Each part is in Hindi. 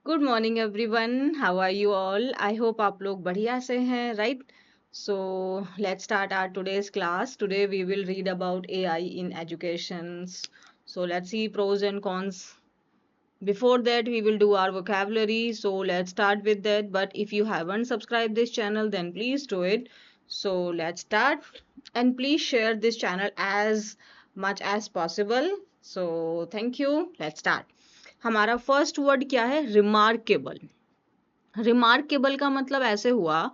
Good morning everyone, how are you all. I hope आप लोग बढ़िया से हैं, right. So let's start our today's class. Today we will read about AI in education. So let's see pros and cons. Before that, we will do our vocabulary. So let's start with that. But if you haven't subscribed this channel, then please do it. So let's start. And please share this channel as much as possible. So thank you. Let's start. हमारा फर्स्ट वर्ड क्या है? रिमार्केबल. रिमार्केबल का मतलब ऐसे हुआ,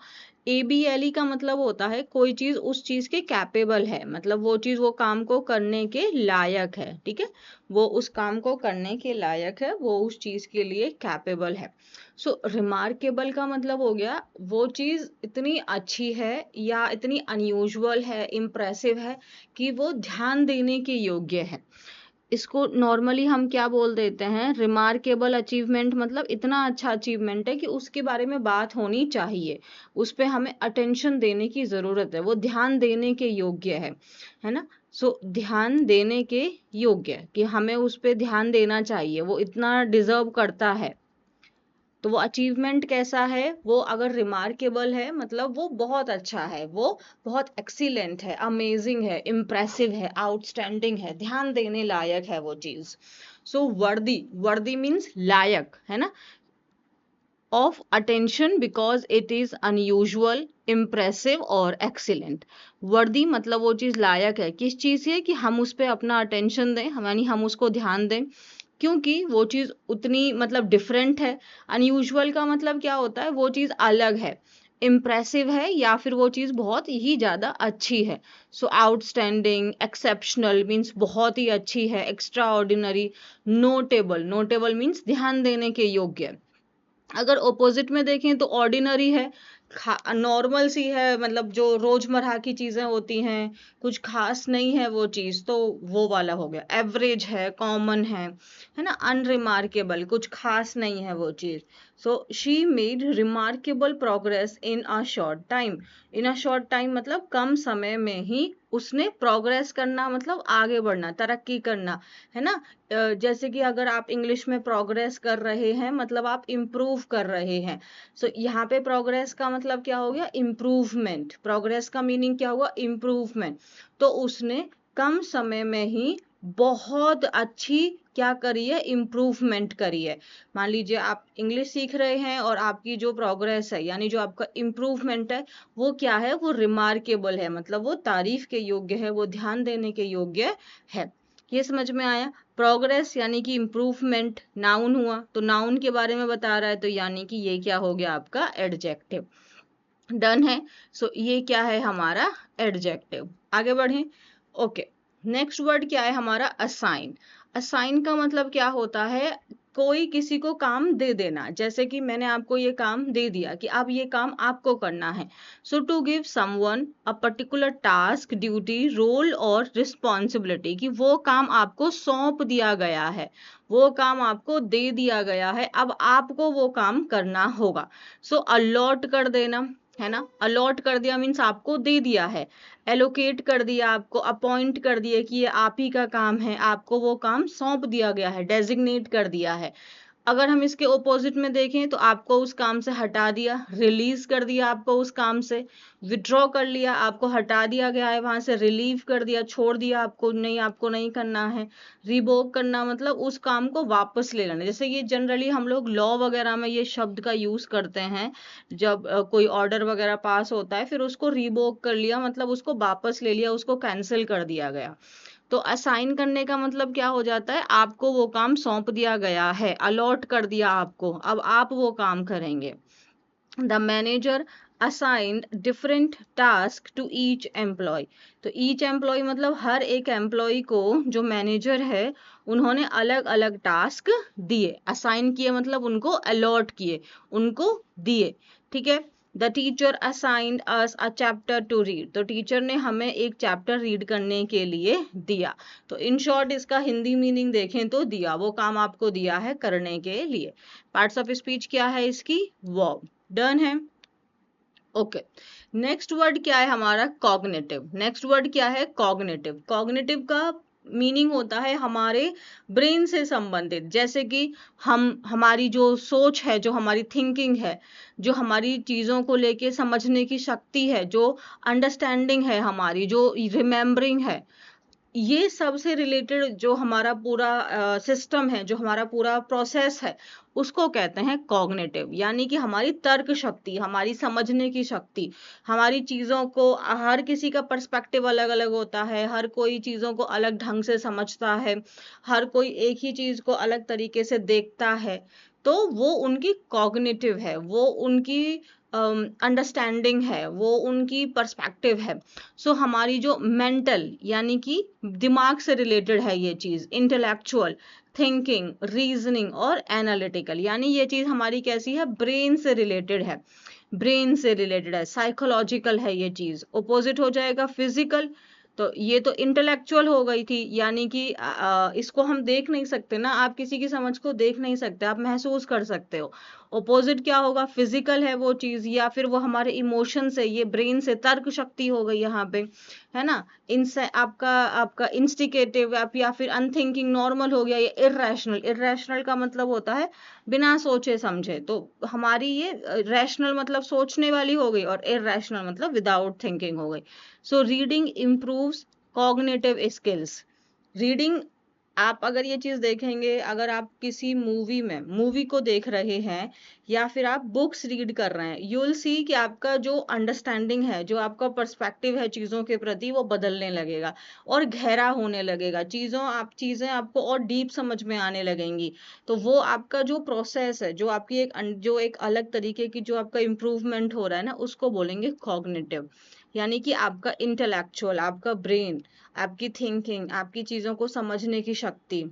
एबीएलई का मतलब होता है कोई चीज उस चीज के कैपेबल है, मतलब वो चीज वो काम को करने के लायक है, ठीक है। वो उस काम को करने के लायक है, वो उस चीज के लिए कैपेबल है। सो रिमार्केबल का मतलब हो गया वो चीज इतनी अच्छी है या इतनी अनयूजुअल है, इम्प्रेसिव है कि वो ध्यान देने के योग्य है। इसको नॉर्मली हम क्या बोल देते हैं? रिमार्केबल अचीवमेंट, मतलब इतना अच्छा अचीवमेंट है कि उसके बारे में बात होनी चाहिए, उस पे हमें अटेंशन देने की जरूरत है, वो ध्यान देने के योग्य है ना। सो ध्यान देने के योग्य कि हमें उस पे ध्यान देना चाहिए, वो इतना डिजर्व करता है। तो वो अचीवमेंट कैसा है? वो अगर रिमार्केबल है मतलब वो बहुत अच्छा है, वो बहुत एक्सीलेंट है, अमेजिंग है, इम्प्रेसिव है, आउटस्टैंडिंग है, ध्यान देने लायक है वो चीज। सो वर्दी, वर्दी मीन्स लायक, है ना, of attention because it is unusual, impressive और एक्सीलेंट। वर्दी मतलब वो चीज लायक है किस चीज से? कि हम उस पर अपना अटेंशन दें, यानी हम उसको ध्यान दें, क्योंकि वो चीज उतनी मतलब डिफरेंट है। अनयूजुअल का मतलब क्या होता है? वो चीज अलग है। इम्प्रेसिव है या फिर वो चीज बहुत ही ज्यादा अच्छी है। सो आउटस्टैंडिंग, एक्सेप्शनल मीन्स बहुत ही अच्छी है, extra ordinary, notable, notable means ध्यान देने के योग्य। अगर ऑपोजिट में देखें तो ऑर्डिनरी है, नॉर्मल सी है, मतलब जो रोजमर्रा की चीजें होती हैं, कुछ खास नहीं है वो चीज, तो वो वाला हो गया। एवरेज है, कॉमन है ना। अनरिमार्केबल, कुछ खास नहीं है वो चीज। So she made remarkable progress in a short time. In a short time मतलब कम समय में ही उसने प्रोग्रेस करना, मतलब आगे बढ़ना, तरक्की करना, है ना। जैसे कि अगर आप इंग्लिश में प्रोग्रेस कर रहे हैं मतलब आप इम्प्रूव कर रहे हैं। सो यहाँ पे प्रोग्रेस का मतलब क्या हो गया? इम्प्रूवमेंट। प्रोग्रेस का मीनिंग क्या हुआ? इम्प्रूवमेंट। तो उसने कम समय में ही बहुत अच्छी क्या करी है? इम्प्रूवमेंट करी है। मान लीजिए आप इंग्लिश सीख रहे हैं और आपकी जो प्रोग्रेस है, यानी जो आपका इम्प्रूवमेंट है, वो क्या है? वो रिमार्केबल है, मतलब वो तारीफ के योग्य है, वो ध्यान देने के योग्य है। ये समझ में आया? प्रोग्रेस यानी कि इम्प्रूवमेंट नाउन हुआ, तो नाउन के बारे में बता रहा है, तो यानी कि ये क्या हो गया? आपका एडजेक्टिव। डन है। सो ये क्या है? हमारा एडजेक्टिव। आगे बढ़े। ओके, नेक्स्ट वर्ड क्या है हमारा? असाइन। असाइन का मतलब क्या होता है? कोई किसी को काम दे देना। जैसे कि मैंने आपको ये काम दे दिया कि अब ये काम आपको करना है। So to give someone a particular task, duty, role और रिस्पॉन्सिबिलिटी, कि वो काम आपको सौंप दिया गया है, वो काम आपको दे दिया गया है, अब आपको वो काम करना होगा। सो अलॉट कर देना, है ना। अलॉट कर दिया मीन्स आपको दे दिया है, एलोकेट कर दिया, आपको अपॉइंट कर दिया कि ये आप ही का काम है, आपको वो काम सौंप दिया गया है, डेजिग्नेट कर दिया है। अगर हम इसके ओपोजिट में देखें तो आपको उस काम से हटा दिया, रिलीज कर दिया आपको उस काम से, विड्रॉ कर लिया, आपको हटा दिया गया है वहां से, रिलीव कर दिया, छोड़ दिया, आपको नहीं, आपको नहीं करना है। रिवोक करना मतलब उस काम को वापस ले लेना। जैसे ये जनरली हम लोग लॉ वगैरह में ये शब्द का यूज करते हैं, जब कोई ऑर्डर वगैरह पास होता है, फिर उसको रिवोक कर लिया मतलब उसको वापस ले लिया, उसको कैंसिल कर दिया गया। तो असाइन करने का मतलब क्या हो जाता है? आपको वो काम सौंप दिया गया है, अलॉट कर दिया आपको, अब आप वो काम करेंगे। The manager assigned different task to each employee. तो ईच एम्प्लॉय मतलब हर एक एम्प्लॉय को जो मैनेजर है उन्होंने अलग अलग टास्क दिए। असाइन किए मतलब उनको अलॉट किए, उनको दिए, ठीक है। The teacher assigned us a chapter two read. तो टीचर ने हमें एक चैप्टर रीड करने के लिए दिया। तो इन शॉर्ट इसका हिंदी मीनिंग देखें तो दिया, वो काम आपको दिया है करने के लिए। पार्ट्स ऑफ स्पीच क्या है इसकी? वर्ब। डन है। ओके, नेक्स्ट वर्ड क्या है हमारा? कॉग्निटिव। नेक्स्ट वर्ड क्या है? कॉग्निटिव। कॉग्निटिव का मीनिंग होता है हमारे ब्रेन से संबंधित, जैसे कि हमारी जो सोच है, जो हमारी थिंकिंग है, जो हमारी चीजों को लेके समझने की शक्ति है, जो अंडरस्टैंडिंग है हमारी, जो रिमेम्बरिंग है, ये सबसे रिलेटेड जो हमारा पूरा सिस्टम है, जो हमारा पूरा प्रोसेस है, उसको कहते हैं कॉग्निटिव। यानी कि हमारी तर्क शक्ति, हमारी समझने की शक्ति, हमारी चीजों को, हर किसी का पर्सपेक्टिव अलग अलग होता है, हर कोई चीजों को अलग ढंग से समझता है, हर कोई एक ही चीज को अलग तरीके से देखता है, तो वो उनकी कॉग्निटिव है, वो उनकी अंडरस्टैंडिंग है, वो उनकी पर्सपेक्टिव है। सो हमारी जो मेंटल यानी कि दिमाग से रिलेटेड है ये चीज, इंटेलेक्चुअल थिंकिंग, रीजनिंग और एनालिटिकल, यानी ये चीज हमारी कैसी है, ब्रेन से रिलेटेड है, ब्रेन से रिलेटेड है, साइकोलॉजिकल है ये चीज। ओपोजिट हो जाएगा फिजिकल। तो ये तो इंटेलेक्चुअल हो गई थी, यानी कि इसको हम देख नहीं सकते ना, आप किसी की समझ को देख नहीं सकते, आप महसूस कर सकते हो। ओपोजिट क्या होगा, फिजिकल है वो चीज, या फिर वो हमारे इमोशन से, ये ब्रेन से तर्क शक्ति हो गई यहाँ पे, है ना। इनसे आपका आपका इंस्टिगेटिव या फिर अनथिंकिंग नॉर्मल हो गया, ये इर्रेशनल। इर्रेशनल का मतलब होता है बिना सोचे समझे, तो हमारी ये रैशनल मतलब सोचने वाली हो गई, और इर्रेशनल मतलब विदाउट थिंकिंग हो गई। So reading improves cognitive skills. Reading, आप अगर ये चीज देखेंगे, अगर आप किसी मूवी को देख रहे हैं, या फिर आप बुक्स रीड कर रहे हैं, यू विल सी कि आपका जो अंडरस्टैंडिंग है, जो आपका पर्सपेक्टिव है चीजों के प्रति, वो बदलने लगेगा और गहरा होने लगेगा। चीजें आपको और डीप समझ में आने लगेंगी। तो वो आपका जो प्रोसेस है, जो आपकी जो एक अलग तरीके की जो आपका इम्प्रूवमेंट हो रहा है ना, उसको बोलेंगे कॉग्निटिव। यानी कि आपका इंटेलेक्चुअल, आपका ब्रेन, आपकी थिंकिंग, आपकी चीजों को समझने की शक्ति।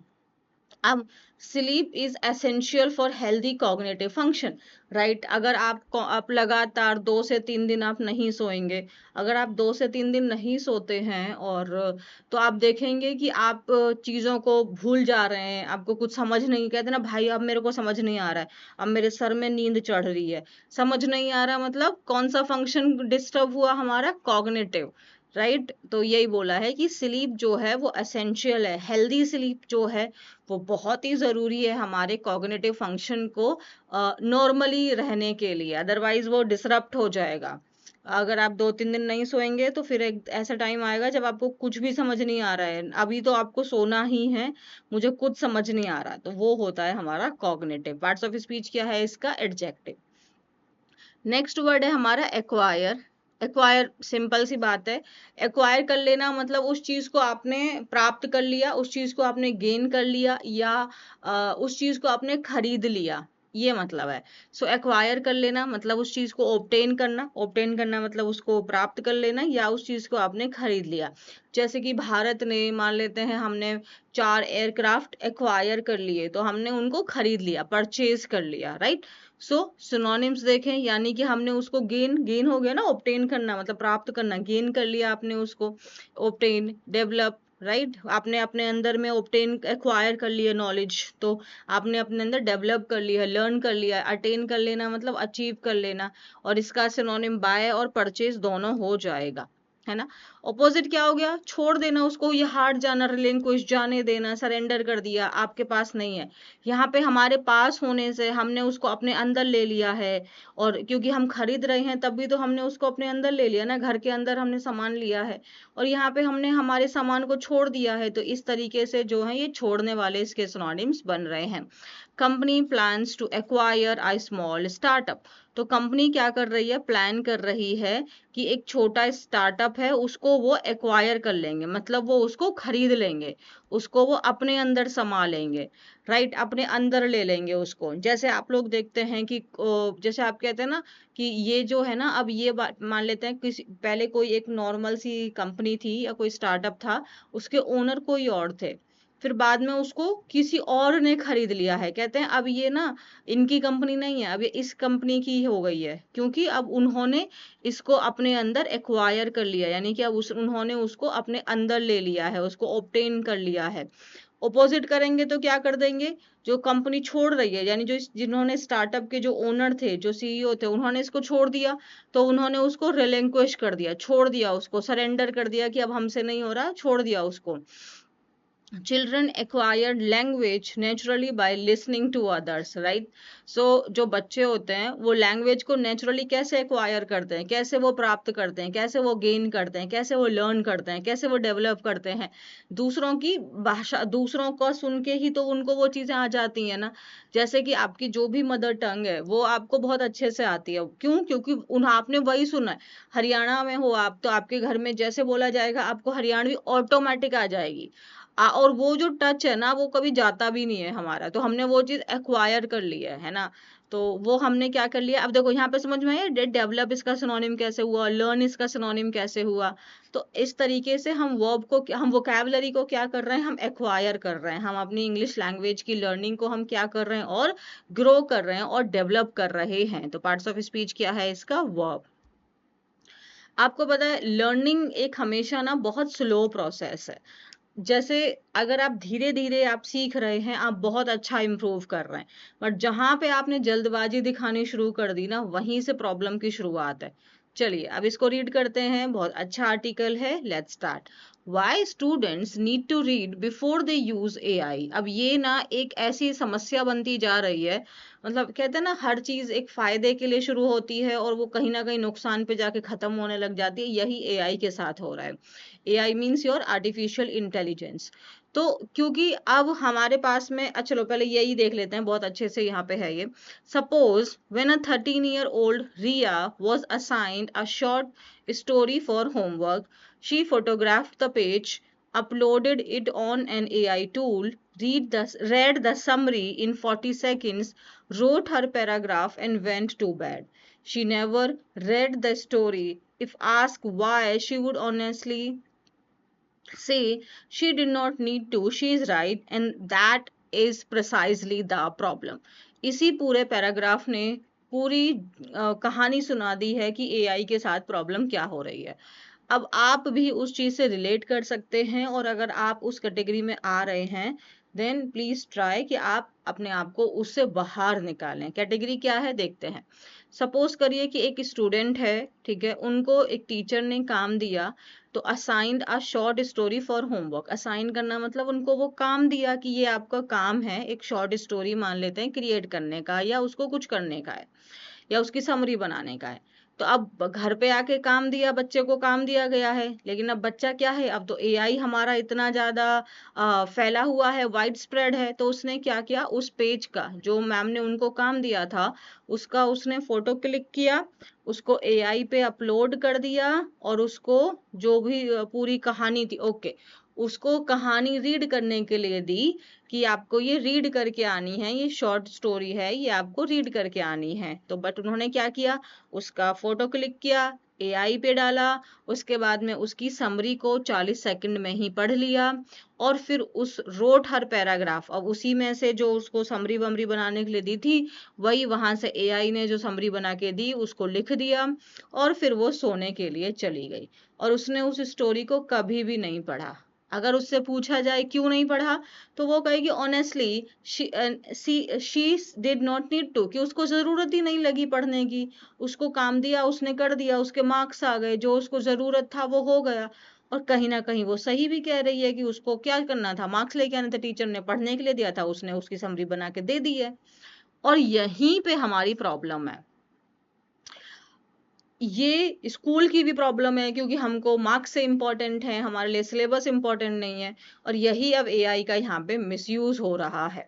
अब sleep is essential for healthy cognitive function, right. अगर आप लगातार 2 से 3 दिन आप नहीं सोएंगे, अगर आप 2 से 3 दिन नहीं सोते हैं, और तो आप देखेंगे कि आप चीजों को भूल जा रहे हैं, आपको कुछ समझ नहीं, कहते ना भाई अब मेरे को समझ नहीं आ रहा है, अब मेरे सर में नींद चढ़ रही है। समझ नहीं आ रहा मतलब कौन सा फंक्शन डिस्टर्ब हुआ, हमारा कॉग्निटिव, राइट। तो यही बोला है कि स्लीप जो है वो एसेंशियल है, हेल्दी स्लीप जो है वो बहुत ही जरूरी है हमारे कॉग्निटिव फंक्शन को नॉर्मली रहने के लिए, अदरवाइज वो डिसरप्ट हो जाएगा। अगर आप 2-3 दिन नहीं सोएंगे, तो फिर एक ऐसा टाइम आएगा जब आपको कुछ भी समझ नहीं आ रहा है, अभी तो आपको सोना ही है, मुझे कुछ समझ नहीं आ रहा, तो वो होता है हमारा कॉग्निटिव। पार्ट्स ऑफ स्पीच क्या है इसका, एडजेक्टिव। नेक्स्ट वर्ड है हमारा एक्वायर। एक्वायर सिंपल सी बात है, एक्वायर कर लेना मतलब उस चीज को आपने प्राप्त कर लिया, उस चीज को आपने गेन कर लिया, या उस चीज को आपने खरीद लिया, ये मतलब है। सो एक्वायर कर लेना मतलब उस चीज को ऑब्टेन करना, ऑब्टेन करना मतलब उसको प्राप्त कर लेना, या उस चीज को आपने खरीद लिया। जैसे कि भारत ने, मान लेते हैं हमने 4 एयरक्राफ्ट एक्वायर कर लिए, तो हमने उनको खरीद लिया, परचेज कर लिया, राइट। सो सिनोनिम्स देखें, यानी कि हमने उसको गेन हो गया ना, ऑब्टेन करना मतलब प्राप्त करना, गेन कर लिया आपने उसको, ऑब्टेन, डेवलप, राइट। आपने अपने अंदर में ऑब्टेन एक्वायर कर लिया नॉलेज, तो आपने अपने अंदर डेवलप कर लिया, लर्न कर लिया। अटेन कर लेना मतलब अचीव कर लेना, और इसका सिनोनिम बाय और परचेज दोनों हो जाएगा, है ना। ऑपोजिट क्या हो गया, छोड़ देना उसको, ये हार जाना, रिलिंक्विश, जाने देना, सरेंडर कर दिया, आपके पास नहीं है। यहाँ पे हमारे पास होने से हमने उसको अपने अंदर ले लिया है, और क्योंकि हम खरीद रहे हैं तब भी तो हमने उसको अपने अंदर ले लिया ना, घर के अंदर हमने सामान लिया है, और यहाँ पे हमने हमारे सामान को छोड़ दिया है। तो इस तरीके से जो है ये छोड़ने वाले इसके सिनोनिम्स बन रहे हैं। Company plans to acquire a small startup. तो कंपनी क्या कर रही है, प्लान कर रही है कि एक छोटा स्टार्टअप है उसको वो एक्वायर कर लेंगे, मतलब वो उसको खरीद लेंगे, उसको वो अपने अंदर समा लेंगे, राइट, अपने अंदर ले लेंगे उसको। जैसे आप लोग देखते हैं कि जैसे आप कहते हैं ना कि ये जो है ना, अब ये बात मान लेते हैं किसी पहले कोई एक नॉर्मल सी कंपनी थी या कोई स्टार्टअप था, उसके ओनर कोई और थे, फिर बाद में उसको किसी और ने खरीद लिया है, कहते हैं अब ये ना इनकी कंपनी नहीं है, अब ये इस कंपनी की हो गई है, क्योंकि अब उन्होंने इसको अपने अंदर एक्वायर कर लिया, यानी कि अब उन्होंने उसको अपने अंदर ले लिया है, उसको ऑब्टेन कर लिया है। ओपोजिट करेंगे तो क्या कर देंगे, जो कंपनी छोड़ रही है, यानी जो जिन्होंने स्टार्टअप के जो ओनर थे, जो सीईओ थे, उन्होंने इसको छोड़ दिया, तो उन्होंने उसको रिलिंक्विश कर दिया, छोड़ दिया, उसको सरेंडर कर दिया कि अब हमसे नहीं हो रहा, छोड़ दिया उसको। children acquired language naturally by listening to others, right? So जो बच्चे होते हैं वो लैंग्वेज को नेचुरली कैसे एक्वायर करते हैं, कैसे वो प्राप्त करते हैं, कैसे वो गेन करते हैं, कैसे वो लर्न करते हैं, कैसे वो डेवलप करते हैं? दूसरों की भाषा, दूसरों को सुन के ही तो उनको वो चीजें आ जाती हैं ना। जैसे कि आपकी जो भी मदर टंग है वो आपको बहुत अच्छे से आती है, क्यों? क्योंकि उन आपने वही सुना है। हरियाणा में हो आप तो आपके घर में जैसे बोला जाएगा आपको हरियाणवी ऑटोमेटिक आ जाएगी। और वो जो टच है ना वो कभी जाता भी नहीं है हमारा, तो हमने वो चीज एक्वायर कर ली है ना। तो वो हमने क्या कर लिया, अब देखो यहाँ पे समझ में आया डेवलप इसका सिनोनिम कैसे हुआ, लर्न इसका सिनोनिम कैसे हुआ। तो इस तरीके से हम वर्ब को, हम वोकैबुलरी को क्या कर रहे हैं, हम एक्वायर कर रहे हैं, हम अपनी इंग्लिश लैंग्वेज की लर्निंग को हम क्या कर रहे हैं, और ग्रो कर रहे हैं और डेवलप कर रहे हैं। तो पार्ट्स ऑफ स्पीच क्या है इसका, वर्ब। आपको पता है लर्निंग एक हमेशा ना बहुत स्लो प्रोसेस है। जैसे अगर आप धीरे धीरे आप सीख रहे हैं, आप बहुत अच्छा इम्प्रूव कर रहे हैं, बट जहां पे आपने जल्दबाजी दिखानी शुरू कर दी ना, वहीं से प्रॉब्लम की शुरुआत है। चलिए अब इसको रीड करते हैं, बहुत अच्छा आर्टिकल है, let's start. Why students need to read before they use AI? अब ये ना एक ऐसी समस्या बनती जा रही है, मतलब कहते हैं ना हर चीज एक फायदे के लिए शुरू होती है और वो कहीं ना कहीं नुकसान पे जाके खत्म होने लग जाती है, यही एआई के साथ हो रहा है। AI means your artificial intelligence. तो क्योंकि अब हमारे पास में, चलो पहले यही देख लेते हैं, बहुत अच्छे से यहाँ पे है ये। Suppose when a 13-year old Riya was assigned a short story for homework, she photographed the page, uploaded it on an AI tool, read the summary in 40 seconds, wrote her paragraph and went to bed. She never read the story. If asked why, she would honestly say she did not need to, she is right, and that is precisely the problem. इसी पूरे पैराग्राफ ने पूरी कहानी सुना दी है कि एआई के साथ प्रॉब्लम क्या हो रही है। अब आप भी उस चीज से रिलेट कर सकते हैं, और अगर आप उस कैटेगरी में आ रहे हैं देन प्लीज ट्राई कि आप अपने आप को उससे बाहर निकालें। कैटेगरी क्या है देखते हैं। सपोज करिए कि एक स्टूडेंट है, ठीक है, उनको एक टीचर ने काम दिया, तो assigned a short story for homework. Assign करना मतलब उनको वो काम दिया कि ये आपका काम है, एक शॉर्ट स्टोरी मान लेते हैं क्रिएट करने का, या उसको कुछ करने का है, या उसकी समरी बनाने का है। तो अब घर पे आके काम दिया, बच्चे को काम दिया गया है, लेकिन अब बच्चा क्या है, अब तो एआई हमारा इतना ज्यादा फैला हुआ है, वाइड स्प्रेड है, तो उसने क्या किया, उस पेज का जो मैम ने उनको काम दिया था उसका उसने फोटो क्लिक किया, उसको एआई पे अपलोड कर दिया, और उसको जो भी पूरी कहानी थी, ओके, उसको कहानी रीड करने के लिए दी कि आपको ये रीड करके आनी है, ये शॉर्ट स्टोरी है, ये आपको रीड करके आनी है। तो बट उन्होंने क्या किया, उसका फोटो क्लिक किया, एआई पे डाला, उसके बाद में उसकी समरी को 40 सेकंड में ही पढ़ लिया, और फिर उस रोट हर पैराग्राफ, अब उसी में से जो उसको समरी वमरी बनाने के लिए दी थी, वही वहां से एआई ने जो समरी बना के दी उसको लिख दिया, और फिर वो सोने के लिए चली गई, और उसने उस स्टोरी को कभी भी नहीं पढ़ा। अगर उससे पूछा जाए क्यों नहीं पढ़ा, तो वो कहेगी honestly she did not need to, कि उसको जरूरत ही नहीं लगी पढ़ने की, उसको काम दिया उसने कर दिया, उसके मार्क्स आ गए, जो उसको जरूरत था वो हो गया। और कहीं ना कहीं वो सही भी कह रही है कि उसको क्या करना था, मार्क्स लेके आने थे, टीचर ने पढ़ने के लिए दिया था, उसने उसकी समरी बना के दे दी है। और यहीं पे हमारी प्रॉब्लम है, ये स्कूल की भी प्रॉब्लम है, क्योंकि हमको मार्क्स से इम्पोर्टेंट है, हमारे लिए सिलेबस इम्पोर्टेंट नहीं है, और यही अब एआई का यहाँ पे मिसयूज हो रहा है।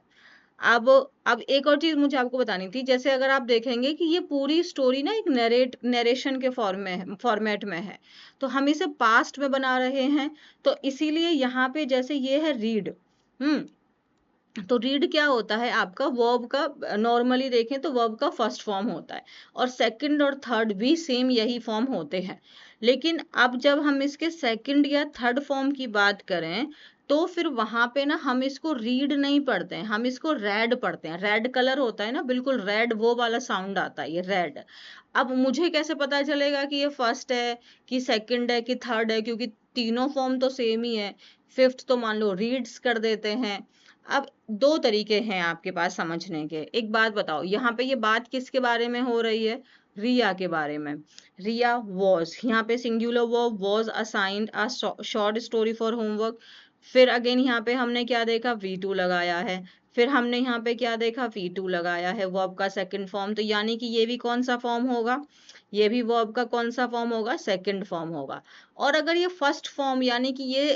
अब एक और चीज मुझे आपको बतानी थी, जैसे अगर आप देखेंगे कि ये पूरी स्टोरी ना एक नरेशन के फॉर्मेट में है, तो हम इसे पास्ट में बना रहे हैं, तो इसीलिए यहाँ पे जैसे ये है रीड, तो रीड क्या होता है आपका, वर्ब का, नॉर्मली देखें तो वर्ब का फर्स्ट फॉर्म होता है, और सेकंड और थर्ड भी सेम यही फॉर्म होते हैं। लेकिन अब जब हम इसके सेकंड या थर्ड फॉर्म की बात करें, तो फिर वहां पे ना हम इसको रीड नहीं पढ़ते हैं, हम इसको रेड पढ़ते हैं। रेड कलर होता है ना, बिल्कुल रेड वो वाला साउंड आता है, ये रेड। अब मुझे कैसे पता चलेगा कि ये फर्स्ट है कि सेकंड है कि थर्ड है, क्योंकि तीनों फॉर्म तो सेम ही है। फिफ्थ तो मान लो रीड्स कर देते हैं। अब दो तरीके हैं आपके पास समझने के। एक बात बताओ, यहाँ पे ये बात किसके बारे में हो रही है, रिया के बारे में। रिया वॉज, यहाँ पे singular verb, was assigned a short story for homework, फिर अगेन यहाँ पे हमने क्या देखा, V2 लगाया है, फिर हमने यहाँ पे क्या देखा, V2 लगाया है, वर्ब का सेकंड फॉर्म। तो यानी कि ये भी कौन सा फॉर्म होगा, ये भी वर्ब का कौन सा फॉर्म होगा, सेकंड फॉर्म होगा। और अगर ये फर्स्ट फॉर्म यानी कि ये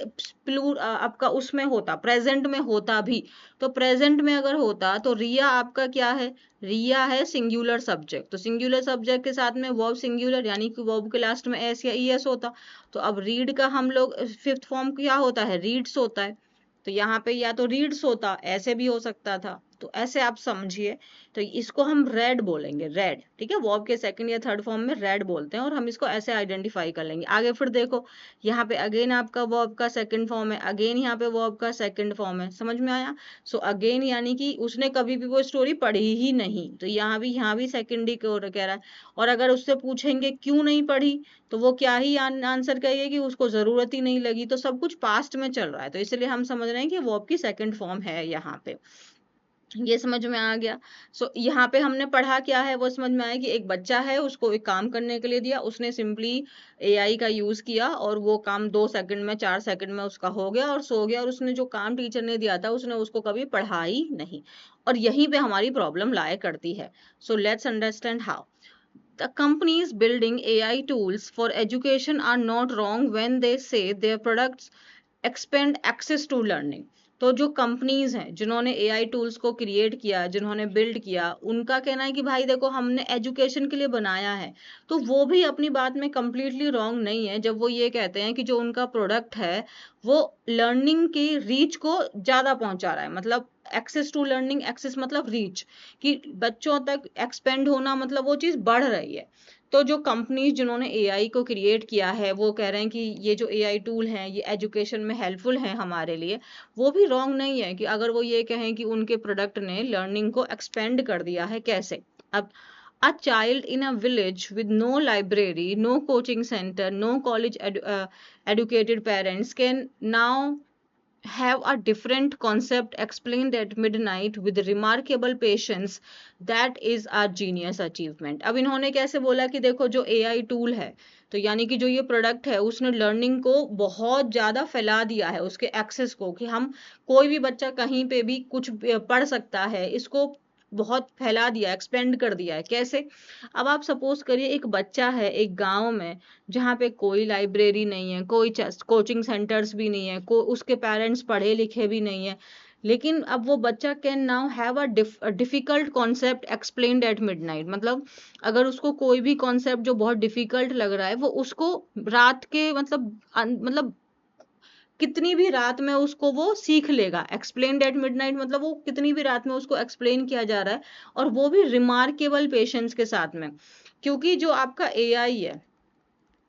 आपका उसमें होता, प्रेजेंट में होता भी, तो प्रेजेंट में अगर होता तो रिया आपका क्या है, रिया है सिंगुलर सब्जेक्ट। तो सिंगुलर सब्जेक्ट के साथ में वर्ब सिंगुलर यानी कि वर्ब के लास्ट में एस या ईएस होता। तो अब रीड का हम लोग फिफ्थ फॉर्म क्या होता है, रीड्स होता है। तो यहाँ पे या तो रीड्स होता, ऐसे भी हो सकता था। तो ऐसे आप समझिए। तो इसको हम रेड बोलेंगे, रेड, ठीक है। वर्ब के सेकंड या थर्ड फॉर्म में रेड बोलते हैं, और हम इसको ऐसे आइडेंटिफाई कर लेंगे। आगे फिर देखो, यहाँ पे अगेन आपका वर्ब का सेकंड फॉर्म है, अगेन यहाँ पे वर्ब का सेकंड फॉर्म है, समझ में आया। सो अगेन यानी कि उसने कभी भी वो स्टोरी पढ़ी ही नहीं, तो यहाँ भी सेकंड ही कह रहा है। और अगर उससे पूछेंगे क्यों नहीं पढ़ी, तो वो क्या ही आंसर कहिए कि उसको जरूरत ही नहीं लगी। तो सब कुछ पास्ट में चल रहा है, तो इसलिए हम समझ रहे हैं कि वर्ब की सेकंड फॉर्म है यहाँ पे। ये समझ में आ गया। सो यहाँ पे हमने पढ़ा क्या है, वो समझ में आया कि एक बच्चा है, उसको एक काम करने के लिए दिया, उसने सिंपली एआई का यूज किया, और वो काम 2 सेकंड में 4 सेकंड में उसका हो गया और सो गया। और उसने जो काम टीचर ने दिया था उसने उसको कभी पढ़ा ही नहीं। और यहीं पे हमारी प्रॉब्लम लाया करती है। So let's understand how the companies building AI tools for education are not wrong when they say their products expand access to learning। तो जो कंपनीज हैं जिन्होंने एआई टूल्स को क्रिएट किया, जिन्होंने बिल्ड किया, उनका कहना है कि भाई देखो हमने एजुकेशन के लिए बनाया है। तो वो भी अपनी बात में कंप्लीटली रॉन्ग नहीं है जब वो ये कहते हैं कि जो उनका प्रोडक्ट है वो लर्निंग की रीच को ज्यादा पहुंचा रहा है। मतलब एक्सेस टू लर्निंग, एक्सेस मतलब रीच, कि बच्चों तक एक्सपेंड होना, मतलब वो चीज बढ़ रही है। तो जो कंपनीज जिन्होंने एआई को क्रिएट किया है वो कह रहे हैं कि ये जो एआई टूल हैं ये एजुकेशन में हेल्पफुल हैं हमारे लिए। वो भी रॉन्ग नहीं है कि अगर वो ये कहें कि उनके प्रोडक्ट ने लर्निंग को एक्सपेंड कर दिया है। कैसे? अब a child in a village with no library, no coaching center, no college educated parents can now have a different concept explained at midnight with remarkable patience। that is a genius achievement। अब इन्होंने कैसे बोला कि देखो जो एआई टूल है, तो यानी कि जो ये प्रोडक्ट है उसने लर्निंग को बहुत ज्यादा फैला दिया है, उसके एक्सेस को, कि हम कोई भी बच्चा कहीं पे भी कुछ पढ़ सकता है। इसको बहुत फैला दिया, एक्सपेंड कर दिया है। कैसे? अब आप सपोज करिए एक बच्चा है एक गांव में जहाँ पे कोई लाइब्रेरी नहीं है, कोई कोचिंग सेंटर्स भी नहीं है, उसके पेरेंट्स पढ़े लिखे भी नहीं है, लेकिन अब वो बच्चा can now have a difficult concept explained at midnight. मतलब अगर उसको कोई भी कॉन्सेप्ट जो बहुत डिफिकल्ट लग रहा है वो उसको रात के मतलब कितनी भी रात में उसको वो सीख लेगा। एक्सप्लेन एट मिडनाइट मतलब वो कितनी भी रात में उसको एक्सप्लेन किया जा रहा है, और वो भी रिमार्केबल पेशेंस के साथ में। क्योंकि जो आपका एआई है,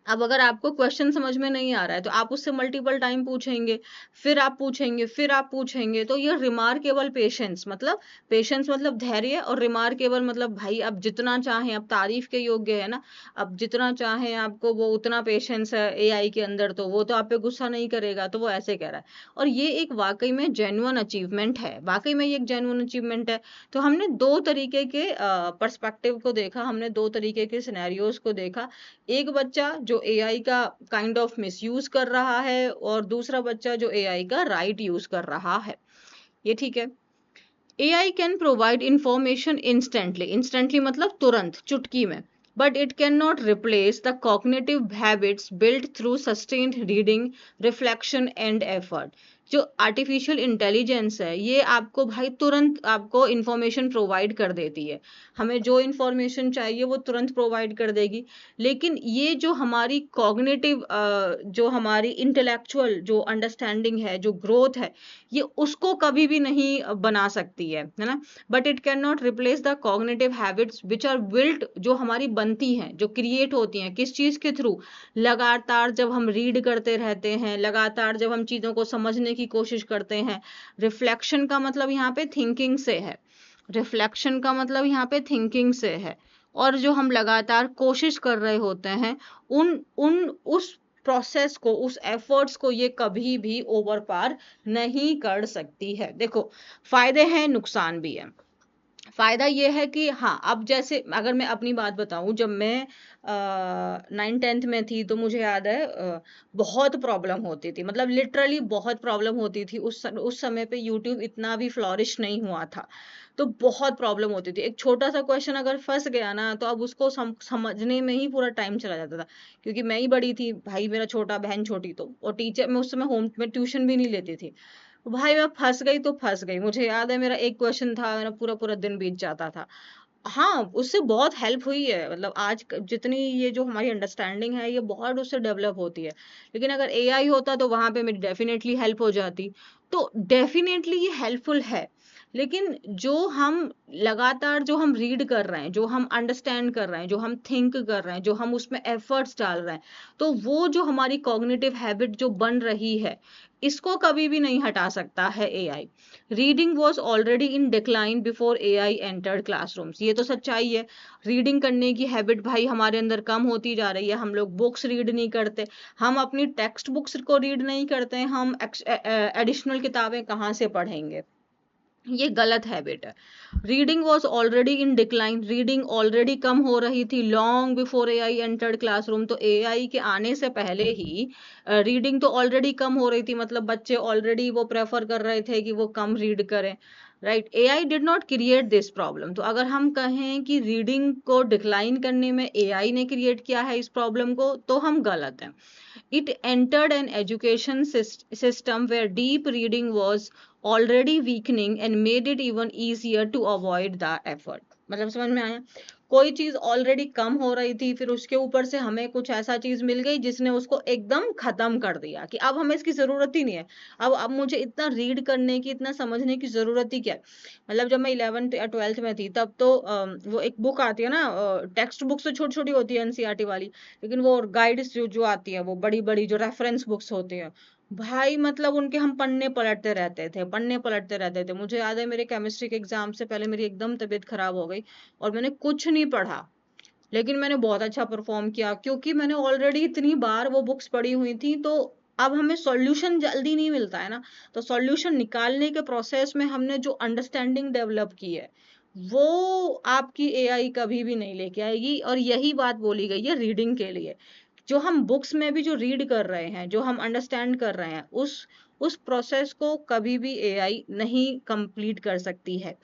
अब अगर आपको क्वेश्चन समझ में नहीं आ रहा है तो आप उससे मल्टीपल टाइम पूछेंगे, फिर आप पूछेंगे, फिर आप पूछेंगे। तो ये रिमार्केबल पेशेंस मतलब धैर्य, और रिमार्केबल मतलब भाई अब जितना चाहें, अब तारीफ के योग्य है ना, अब जितना चाहें आपको वो उतना पेशेंस है एआई के अंदर, तो वो तो आप पे गुस्सा नहीं करेगा। तो वो ऐसे कह रहा है, और ये एक वाकई में जेन्युइन अचीवमेंट है, वाकई में ये एक जेन्युइन अचीवमेंट है। तो हमने दो तरीके के पर्सपेक्टिव को देखा, हमने दो तरीके के सिनेरियोज को देखा। एक बच्चा जो एआई का काइंड ऑफ मिसयूज कर रहा है, और दूसरा बच्चा जो एआई का राइट यूज कर रहा है। ये ठीक है। AI can provide information instantly, instantly मतलब तुरंत, चुटकी में, but it cannot replace the cognitive habits built through sustained reading, reflection and effort। जो आर्टिफिशियल इंटेलिजेंस है ये आपको भाई तुरंत आपको इंफॉर्मेशन प्रोवाइड कर देती है, हमें जो इंफॉर्मेशन चाहिए वो तुरंत प्रोवाइड कर देगी। लेकिन ये जो हमारी कॉग्निटिव जो हमारी इंटेलेक्चुअल जो अंडरस्टैंडिंग है, जो ग्रोथ है, ये उसको कभी भी नहीं बना सकती है ना। But it can not replace the cognitive habits which are built, जो हमारी बनती हैं, जो क्रिएट होती हैं, किस चीज के थ्रू? लगातार जब हम रीड करते रहते हैं, लगातार जब हम चीजों को समझने की कोशिश करते हैं। रिफ्लेक्शन का मतलब यहाँ पे थिंकिंग से है, रिफ्लेक्शन का मतलब यहाँ पे थिंकिंग से है। और जो हम लगातार कोशिश कर रहे होते हैं, उन उन उस प्रोसेस को, उस एफर्ट्स को ये कभी भी ओवर पार नहीं कर सकती है। देखो फायदे हैं, नुकसान भी है। फायदा ये है कि हाँ, अब जैसे अगर मैं अपनी बात बताऊं, जब मैं 9th-10th में थी तो मुझे याद है बहुत प्रॉब्लम होती थी, मतलब लिटरली बहुत प्रॉब्लम होती थी। उस समय पे यूट्यूब इतना भी फ्लॉरिश नहीं हुआ था, तो बहुत प्रॉब्लम होती थी। एक छोटा सा क्वेश्चन अगर फंस गया ना, तो अब उसको समझने में ही पूरा टाइम चला जाता था, क्योंकि मैं ही बड़ी थी, भाई मेरा छोटा, बहन छोटी, तो और टीचर, मैं उस समय होम में ट्यूशन भी नहीं लेती थी। भाई मैं फंस गई तो फंस गई। मुझे याद है मेरा एक क्वेश्चन था, मेरा पूरा पूरा दिन बीत जाता था। हाँ, उससे बहुत हेल्प हुई है, मतलब आज जितनी ये जो हमारी अंडरस्टैंडिंग है ये बहुत उससे डेवलप होती है। लेकिन अगर एआई होता तो वहां पे मेरी डेफिनेटली हेल्प हो जाती। तो डेफिनेटली ये हेल्पफुल है। लेकिन जो हम रीड कर रहे हैं, जो हम अंडरस्टैंड कर रहे हैं, जो हम थिंक कर रहे हैं, जो हम उसमें एफर्ट्स डाल रहे हैं, तो वो जो हमारी कॉग्निटिव हैबिट जो बन रही है, इसको कभी भी नहीं हटा सकता है AI. Reading was already in decline before AI entered classrooms, ये तो सच्चाई है। रीडिंग करने की हैबिट भाई हमारे अंदर कम होती जा रही है। हम लोग बुक्स रीड नहीं करते, हम अपनी टेक्स्ट बुक्स को रीड नहीं करते हैं, हम एडिशनल किताबें कहाँ से पढ़ेंगे? ये गलत हैबिट है। Reading was already in decline, reading already कम हो रही थी long before AI entered classroom. तो एआई के आने से पहले ही रीडिंग तो ऑलरेडी कम हो रही थी, मतलब बच्चे ऑलरेडी वो प्रेफर कर रहे थे कि वो कम रीड करें। Right, AI did not create this problem. तो अगर हम कहें कि रीडिंग को डिक्लाइन करने में एआई ने क्रिएट किया है इस प्रॉब्लम को, तो हम गलत हैं। It entered an education system where deep reading was already weakening and made it even easier to avoid the effort. मतलब समझ में आया? कोई चीज ऑलरेडी कम हो रही थी, फिर उसके ऊपर से हमें कुछ ऐसा चीज मिल गई जिसने उसको एकदम खत्म कर दिया कि अब हमें इसकी जरूरत ही नहीं है। अब मुझे इतना रीड करने की, इतना समझने की जरूरत ही क्या है? मतलब जब मैं 11th या 12th में थी, तब तो वो एक बुक आती है ना, टेक्स्ट बुक तो छोटी छोटी होती है एनसीईआरटी वाली, लेकिन वो गाइड्स जो जो आती है, वो बड़ी बड़ी जो रेफरेंस बुक्स होती है, भाई मतलब उनके हम पन्ने पलटते रहते थे। मुझे याद है मेरे केमिस्ट्री के एग्जाम से पहले मेरी एकदम तबीयत खराब हो गई और मैंने कुछ नहीं पढ़ा, लेकिन मैंने बहुत अच्छा परफॉर्म किया, क्योंकि मैंने ऑलरेडी इतनी बार वो बुक्स पढ़ी हुई थी। तो अब हमें सॉल्यूशन जल्दी नहीं मिलता है ना, तो सॉल्यूशन निकालने के प्रोसेस में हमने जो अंडरस्टैंडिंग डेवलप की है, वो आपकी एआई कभी भी नहीं लेके आएगी। और यही बात बोली गई है रीडिंग के लिए। जो हम बुक्स में भी जो रीड कर रहे हैं, जो हम अंडरस्टैंड कर रहे हैं, उस प्रोसेस को कभी भी एआई नहीं कंप्लीट कर सकती है।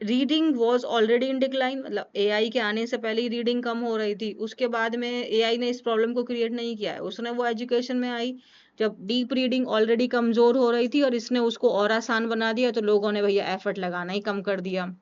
Reading was already in decline, मतलब एआई के आने से पहले ही रीडिंग कम हो रही थी। उसके बाद में एआई ने इस प्रॉब्लम को क्रिएट नहीं किया है, उसने वो एजुकेशन में आई जब डीप रीडिंग ऑलरेडी कमजोर हो रही थी, और इसने उसको और आसान बना दिया, तो लोगों ने भैया एफर्ट लगाना ही कम कर दिया।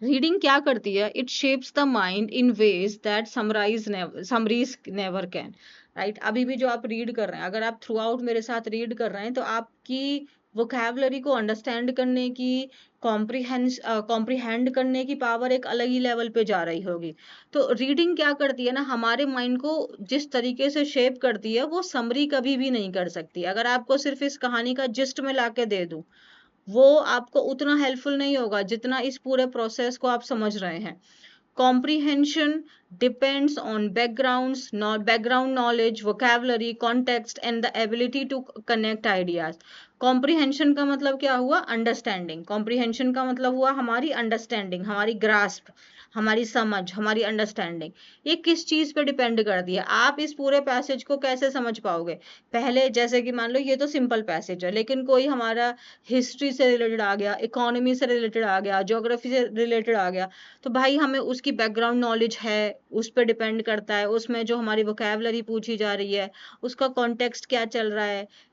रीडिंग क्या करती है? It shapes the mind in ways that summaries never can. Right, अभी भी जो आप रीड कर रहे हैं, अगर आप थ्रू आउट मेरे साथ रीड कर रहे हैं, तो आपकी वोकैबुलरी को अंडरस्टैंड करने की, कॉम्प्रिहेंड करने की पावर एक अलग ही लेवल पे जा रही होगी। तो रीडिंग क्या करती है ना, हमारे माइंड को जिस तरीके से शेप करती है, वो समरी कभी भी नहीं कर सकती। अगर आपको सिर्फ इस कहानी का जिस्ट में लाके दे दूं, वो आपको उतना हेल्पफुल नहीं होगा जितना इस पूरे प्रोसेस को आप समझ रहे हैं। Comprehension depends on background knowledge, vocabulary, context, and the ability to connect ideas. Comprehension का मतलब क्या हुआ? Understanding. Comprehension का मतलब हुआ हमारी understanding, हमारी grasp, हमारी समझ, हमारी अंडरस्टैंडिंग। ये किस चीज पे डिपेंड करती है? आप इस पूरे पैसेज को कैसे समझ पाओगे? पहले जैसे कि मान लो ये तो सिंपल पैसेज है, लेकिन कोई हमारा हिस्ट्री से रिलेटेड आ गया, इकोनॉमी से रिलेटेड आ गया, ज्योग्राफी से रिलेटेड आ गया, तो भाई हमें उसकी बैकग्राउंड नॉलेज है, उस पर डिपेंड करता है, उसमें जो हमारी वोकैबुलरी पूछी जा रही है, उसका कॉन्टेक्स्ट क्या चल रहा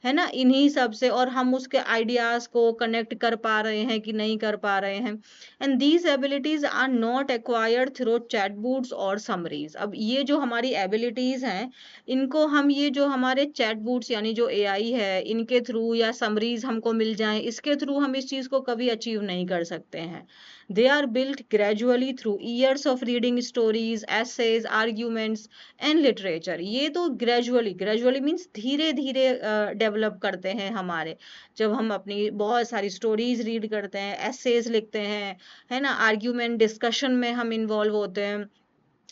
है ना, इन्हीं सब से, और हम उसके आइडियाज को कनेक्ट कर पा रहे हैं कि नहीं कर पा रहे हैं। And these abilities are not acquired through chatbots और समरीज। अब ये जो हमारी एबिलिटीज हैं, इनको हम, ये जो हमारे चैटबूट्स यानी जो एआई है, इनके थ्रू या समरीज हमको मिल जाए, इसके थ्रू हम इस चीज को कभी अचीव नहीं कर सकते हैं। They are built gradually through years of reading stories, essays, arguments and literature. ये तो gradually means धीरे धीरे डेवलप करते हैं हमारे। जब हम अपनी बहुत सारी स्टोरीज रीड करते हैं, एसेज लिखते हैं, है ना, आर्ग्यूमेंट डिस्कशन में हम इन्वॉल्व होते हैं।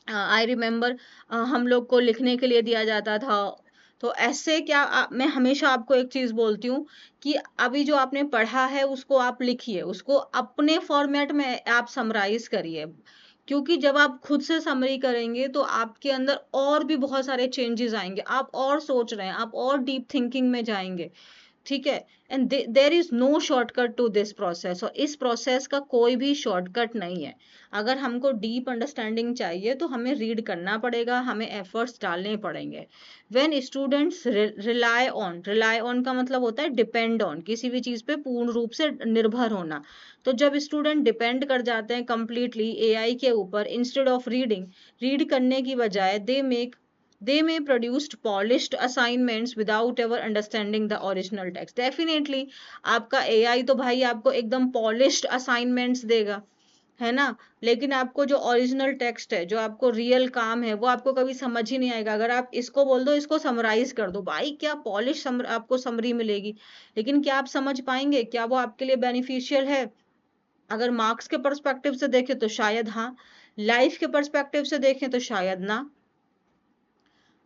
आई रिमेम्बर हम लोग को लिखने के लिए दिया जाता था तो ऐसे क्या मैं हमेशा आपको एक चीज बोलती हूँ कि अभी जो आपने पढ़ा है उसको आप लिखिए, उसको अपने फॉर्मेट में आप समराइज करिए, क्योंकि जब आप खुद से समरी करेंगे तो आपके अंदर और भी बहुत सारे चेंजेस आएंगे, आप और सोच रहे हैं, आप और डीप थिंकिंग में जाएंगे, ठीक है। And there is no shortcut to this process, और इस प्रोसेस का कोई भी शॉर्टकट नहीं है। अगर हमको डीप अंडरस्टैंडिंग चाहिए तो हमें रीड करना पड़ेगा, हमें एफर्ट्स डालने पड़ेंगे। व्हेन स्टूडेंट्स रिलाई ऑन का मतलब होता है डिपेंड ऑन, किसी भी चीज पे पूर्ण रूप से निर्भर होना। तो जब स्टूडेंट डिपेंड कर जाते हैं कंप्लीटली एआई के ऊपर इंस्टेड ऑफ रीड करने की बजाय they may produce polished assignments without ever understanding the original text. Definitely आपका AI तो भाई आपको एकदम polished assignments देगा, है ना, लेकिन आपको जो ओरिजिनल टेक्स्ट है, जो आपको रियल काम है, वो आपको कभी समझ ही नहीं आएगा। अगर आप इसको बोल दो इसको समराइज कर दो, भाई क्या पॉलिश आपको समरी मिलेगी, लेकिन क्या आप समझ पाएंगे, क्या वो आपके लिए बेनिफिशियल है? अगर मार्क्स के पर्सपेक्टिव से देखें तो शायद हाँ, लाइफ के पर्सपेक्टिव से देखें तो शायद ना।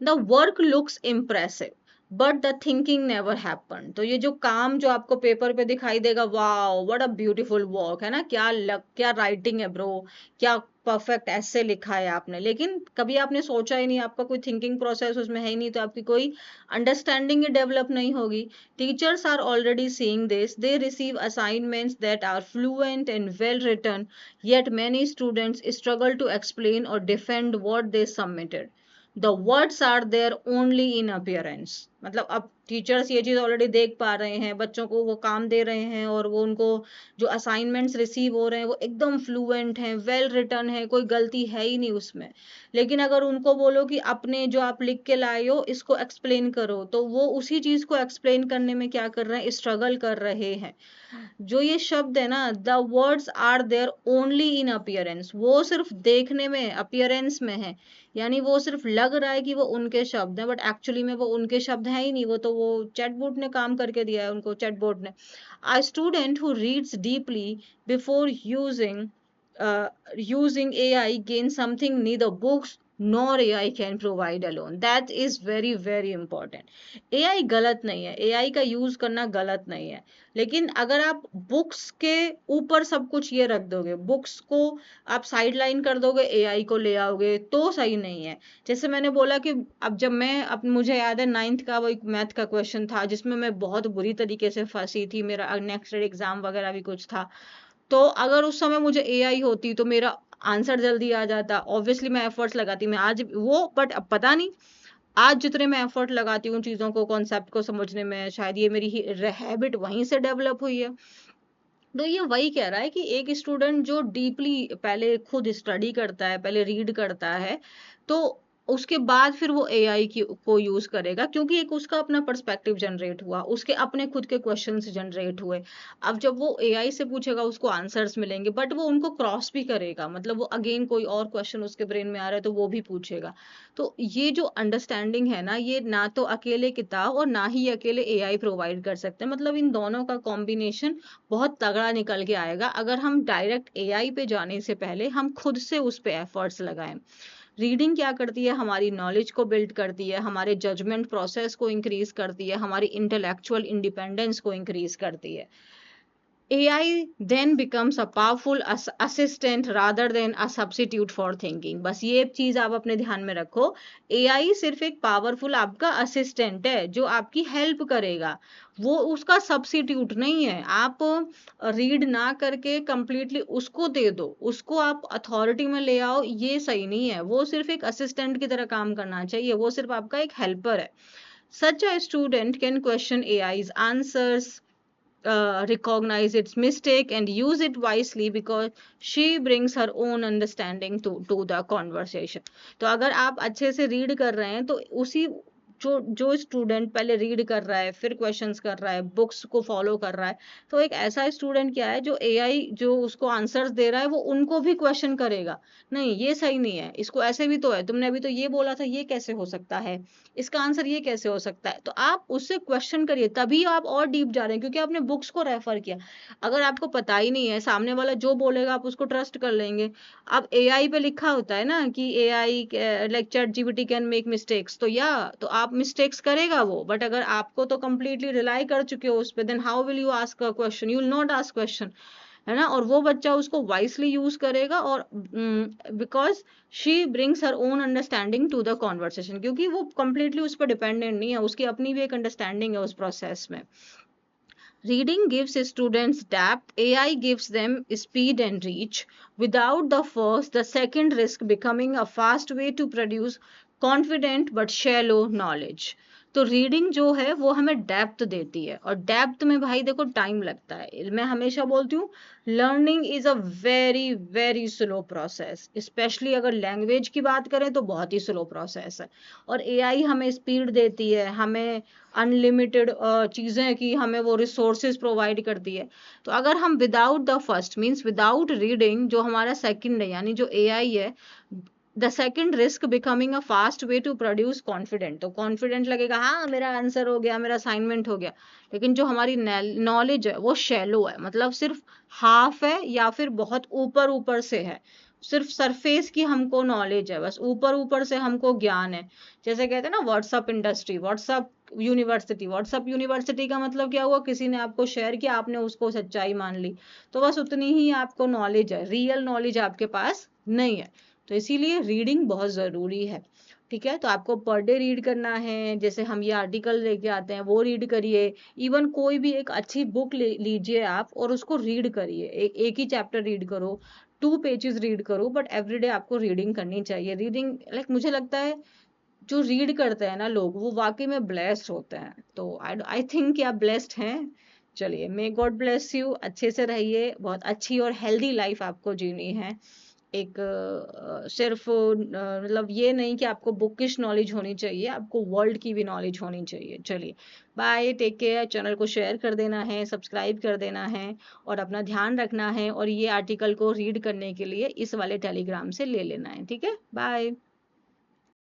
The work looks impressive but the thinking never happen. तो ये जो काम जो आपको पेपर पे दिखाई देगा, wow what a beautiful work, है ना, क्या राइटिंग है ब्रो, क्या परफेक्ट ऐसे लिखा है आपने, लेकिन कभी आपने सोचा ही नहीं, आपका कोई थिंकिंग प्रोसेस उसमें है ही नहीं, तो आपकी कोई अंडरस्टैंडिंग ही डेवलप नहीं होगी। Teachers are already seeing this, they receive assignments that are fluent and well written, yet many students struggle to explain or defend what they submitted. The words are there only in appearance। मतलब अब टीचर्स ये चीज ऑलरेडी देख पा रहे हैं, बच्चों को वो काम दे रहे हैं और वो उनको जो असाइनमेंट्स रिसीव हो रहे हैं वो एकदम फ्लुएंट हैं, वेल रिटन है, कोई गलती है ही नहीं उसमें। लेकिन अगर उनको बोलो कि अपने जो आप लिख के लाए हो इसको एक्सप्लेन करो, तो वो उसी चीज को एक्सप्लेन करने में क्या कर रहे हैं, स्ट्रगल कर रहे हैं। जो ये शब्द है ना, the words are there only in appearance, वो सिर्फ देखने में अपियरेंस में है, यानी वो सिर्फ लग रहा है कि वो उनके शब्द हैं, बट एक्चुअली में वो उनके शब्द हैं ही नहीं, वो तो वो चैटबॉट ने काम करके दिया है उनको, चैटबॉट ने। A student who reads deeply before using AI gain something neither books nor AI can provide alone. That is very very important. AI गलत नहीं है, AI का यूज करना गलत नहीं है, लेकिन अगर आप बुक्स के ऊपर सब कुछ ये रख दोगे, बुक्स को आप साइड लाइन कर दोगे, AI को ले आओगे, तो सही नहीं है। जैसे मैंने बोला कि अब जब मैं अब मुझे याद है 9th का वो एक मैथ का क्वेश्चन था जिसमें मैं बहुत बुरी तरीके से फंसी थी, मेरा नेक्स्ट एग्जाम वगैरह भी कुछ था, तो अगर उस समय मुझे एआई होती तो मेरा आंसर जल्दी आ जाता, ऑब्वियसली मैं एफर्ट्स लगाती, मैं आज वो, बट अब पता नहीं, आज जितने मैं एफर्ट लगाती हूँ चीजों को, कॉन्सेप्ट को समझने में, शायद ये मेरी हैबिट वहीं से डेवलप हुई है। तो ये वही कह रहा है कि एक स्टूडेंट जो डीपली पहले खुद स्टडी करता है, पहले रीड करता है, तो उसके बाद फिर वो एआई को यूज करेगा, क्योंकि एक उसका अपना पर्सपेक्टिव जनरेट हुआ, उसके अपने खुद के क्वेश्चंस जनरेट हुए। अब जब वो एआई से पूछेगा उसको आंसर्स मिलेंगे, बट वो उनको क्रॉस भी करेगा, मतलब वो अगेन कोई और क्वेश्चन उसके ब्रेन में आ रहा है तो वो भी पूछेगा। तो ये जो अंडरस्टैंडिंग है ना, ये ना तो अकेले किताब और ना ही अकेले एआई प्रोवाइड कर सकते हैं, मतलब इन दोनों का कॉम्बिनेशन बहुत तगड़ा निकल के आएगा अगर हम डायरेक्ट एआई पे जाने से पहले हम खुद से उस पे एफर्ट्स लगाएं। रीडिंग क्या करती है, हमारी नॉलेज को बिल्ड करती है, हमारे जजमेंट प्रोसेस को इंक्रीज करती है, हमारी इंटेलेक्चुअल इंडिपेंडेंस को इंक्रीज करती है। AI then becomes a powerful assistant rather than a substitute for thinking। बस ये चीज आप अपने ध्यान में रखो, AI सिर्फ एक पावरफुल आपका असिस्टेंट है जो आपकी हेल्प करेगा, वो उसका सब्सिट्यूट नहीं है। आप रीड ना करके कंप्लीटली उसको दे दो, उसको आप अथॉरिटी में ले आओ, ये सही नहीं है। वो सिर्फ एक असिस्टेंट की तरह काम करना चाहिए, वो सिर्फ आपका एक हेल्पर है। Such a student can question AI's answers, recognize its mistake and use it wisely because she brings her own understanding to the conversation। तो अगर आप अच्छे से रीड कर रहे हैं तो उसी जो स्टूडेंट पहले रीड कर रहा है फिर क्वेश्चंस कर रहा है, बुक्स को फॉलो कर रहा है, तो एक ऐसा स्टूडेंट क्या है जो एआई जो उसको आंसर्स दे रहा है वो उनको भी क्वेश्चन करेगा, नहीं ये सही नहीं है, इसको ऐसे भी तो है, तुमने अभी तो ये बोला था, ये कैसे हो सकता है, इसका आंसर ये कैसे हो सकता है। तो आप उससे क्वेश्चन करिए, तभी आप और डीप जा रहे हैं, क्योंकि आपने बुक्स को रेफर किया। अगर आपको पता ही नहीं है, सामने वाला जो बोलेगा आप उसको ट्रस्ट कर लेंगे। अब एआई पे लिखा होता है ना कि AI like chat GPT can make mistakes, तो या तो आप मिस्टेक्स करेगा वो, बट अगर आपको तो कंप्लीटली रिलाई कर चुके हो उस पर, then how will you ask a question, you will not ask question, है ना। और वो बच्चा उसको वाइसली यूज करेगा, और because she brings her own understanding to the conversation, क्योंकि वो कंप्लीटली उस पर डिपेंडेंट नहीं है, उसकी अपनी भी एक अंडरस्टैंडिंग है उस प्रोसेस में। Reading gives students depth, AI gives them speed and reach. Without the first, the second risk becoming a fast way to produce confident but shallow knowledge. तो रीडिंग जो है वो हमें डेप्थ देती है, और डेप्थ में भाई देखो टाइम लगता है। मैं हमेशा बोलती हूँ learning is a very very slow process, specially अगर लैंग्वेज की बात करें तो बहुत ही स्लो प्रोसेस है। और एआई हमें स्पीड देती है, हमें अनलिमिटेड चीज़ें की हमें वो रिसोर्सेज प्रोवाइड करती है। तो अगर हम without the first means without reading, जो हमारा सेकंड है यानी जो एआई है, the second risk becoming a fast way to produce confident, तो कॉन्फिडेंट लगेगा हाँ मेरा आंसर हो गया, मेरा असाइनमेंट हो गया, लेकिन जो हमारी नॉलेज है वो शैलो है, मतलब सिर्फ हाफ है या फिर बहुत ऊपर ऊपर से है, सिर्फ सरफेस की हमको नॉलेज है, बस ऊपर ऊपर से हमको ज्ञान है। जैसे कहते हैं ना व्हाट्सअप इंडस्ट्री, व्हाट्सअप यूनिवर्सिटी का मतलब क्या हुआ, किसी ने आपको शेयर किया, आपने उसको सच्चाई मान ली, तो बस उतनी ही आपको नॉलेज है, रियल नॉलेज आपके पास नहीं है। तो इसीलिए रीडिंग बहुत ज़रूरी है, ठीक है। तो आपको पर डे रीड करना है, जैसे हम ये आर्टिकल लेके आते हैं वो रीड करिए, इवन कोई भी एक अच्छी बुक लीजिए आप और उसको रीड करिए, एक ही चैप्टर रीड करो, 2 पेजेस रीड करो, बट एवरीडे आपको रीडिंग करनी चाहिए। रीडिंग लाइक मुझे लगता है जो रीड करते हैं ना लोग, वो वाकई में ब्लेस्ड होते हैं, तो आई थिंक कि आप ब्लेस्ड हैं। चलिए, मे गॉड ब्लेस यू, अच्छे से रहिए, बहुत अच्छी और हेल्दी लाइफ आपको जीनी है। एक सिर्फ मतलब ये नहीं कि आपको बुकिश नॉलेज होनी चाहिए, आपको वर्ल्ड की भी नॉलेज होनी चाहिए। चलिए बाय, टेक केयर, चैनल को शेयर कर देना है, सब्सक्राइब कर देना है, और अपना ध्यान रखना है, और ये आर्टिकल को रीड करने के लिए इस वाले टेलीग्राम से ले लेना है, ठीक है। बाय।